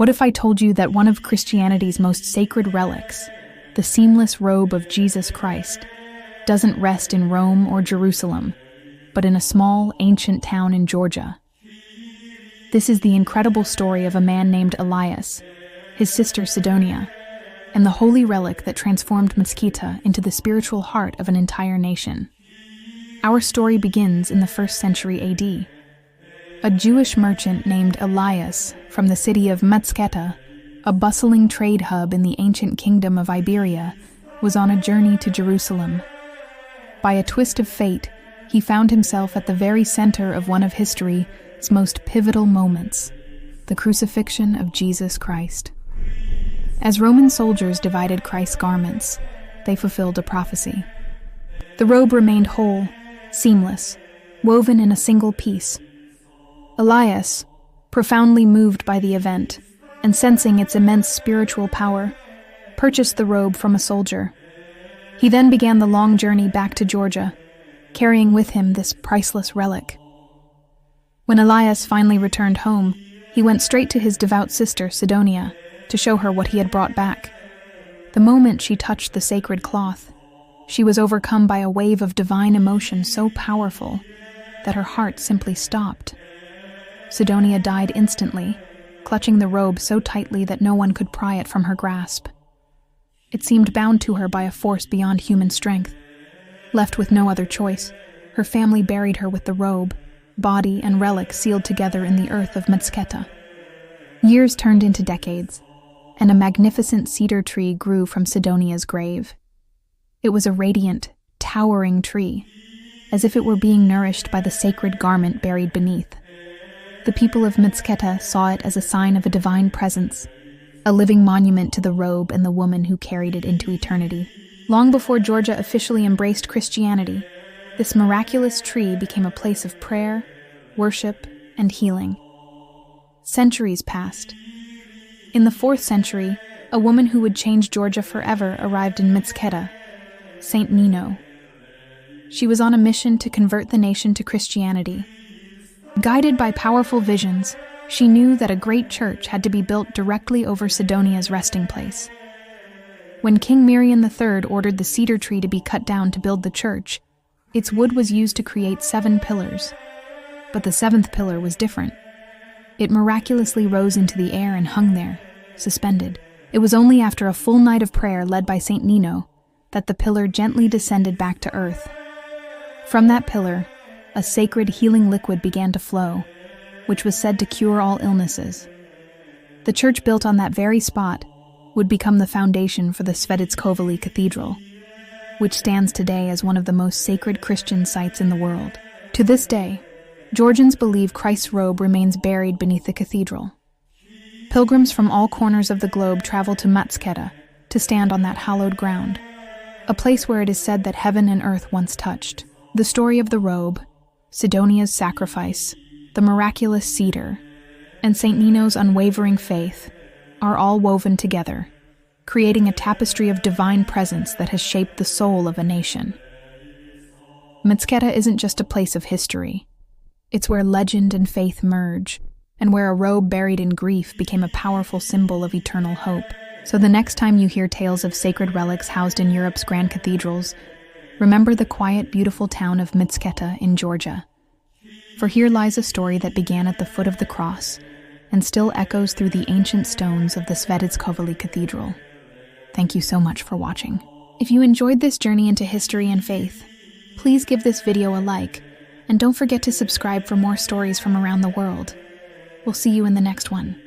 What if I told you that one of Christianity's most sacred relics, the seamless robe of Jesus Christ, doesn't rest in Rome or Jerusalem, but in a small, ancient town in Georgia? This is the incredible story of a man named Elias, his sister Sidonia, and the holy relic that transformed Mtskheta into the spiritual heart of an entire nation. Our story begins in the 1st century AD. A Jewish merchant named Elias from the city of Mtskheta, a bustling trade hub in the ancient kingdom of Iberia, was on a journey to Jerusalem. By a twist of fate, he found himself at the very center of one of history's most pivotal moments, the crucifixion of Jesus Christ. As Roman soldiers divided Christ's garments, they fulfilled a prophecy. The robe remained whole, seamless, woven in a single piece. Elias, profoundly moved by the event and sensing its immense spiritual power, purchased the robe from a soldier. He then began the long journey back to Georgia, carrying with him this priceless relic. When Elias finally returned home, he went straight to his devout sister, Sidonia, to show her what he had brought back. The moment she touched the sacred cloth, she was overcome by a wave of divine emotion so powerful that her heart simply stopped. Sidonia died instantly, clutching the robe so tightly that no one could pry it from her grasp. It seemed bound to her by a force beyond human strength. Left with no other choice, her family buried her with the robe, body and relic sealed together in the earth of Mtskheta. Years turned into decades, and a magnificent cedar tree grew from Sidonia's grave. It was a radiant, towering tree, as if it were being nourished by the sacred garment buried beneath. The people of Mtskheta saw it as a sign of a divine presence, a living monument to the robe and the woman who carried it into eternity. Long before Georgia officially embraced Christianity, this miraculous tree became a place of prayer, worship, and healing. Centuries passed. In the 4th century, a woman who would change Georgia forever arrived in Mtskheta, Saint Nino. She was on a mission to convert the nation to Christianity. Guided by powerful visions, she knew that a great church had to be built directly over Sidonia's resting place. When King Miriam III ordered the cedar tree to be cut down to build the church, its wood was used to create 7 pillars. But the 7th pillar was different. It miraculously rose into the air and hung there, suspended. It was only after a full night of prayer led by Saint Nino that the pillar gently descended back to earth. From that pillar, a sacred healing liquid began to flow, which was said to cure all illnesses. The church built on that very spot would become the foundation for the Svetitskhoveli Cathedral, which stands today as one of the most sacred Christian sites in the world. To this day, Georgians believe Christ's robe remains buried beneath the cathedral. Pilgrims from all corners of the globe travel to Mtskheta to stand on that hallowed ground, a place where it is said that heaven and earth once touched. The story of the robe, Sidonia's sacrifice, the miraculous cedar, and Saint Nino's unwavering faith are all woven together, creating a tapestry of divine presence that has shaped the soul of a nation. Mtskheta isn't just a place of history. It's where legend and faith merge, and where a robe buried in grief became a powerful symbol of eternal hope. So the next time you hear tales of sacred relics housed in Europe's grand cathedrals, remember the quiet, beautiful town of Mtskheta in Georgia. For here lies a story that began at the foot of the cross and still echoes through the ancient stones of the Svetitskhoveli Cathedral. Thank you so much for watching. If you enjoyed this journey into history and faith, please give this video a like, and don't forget to subscribe for more stories from around the world. We'll see you in the next one.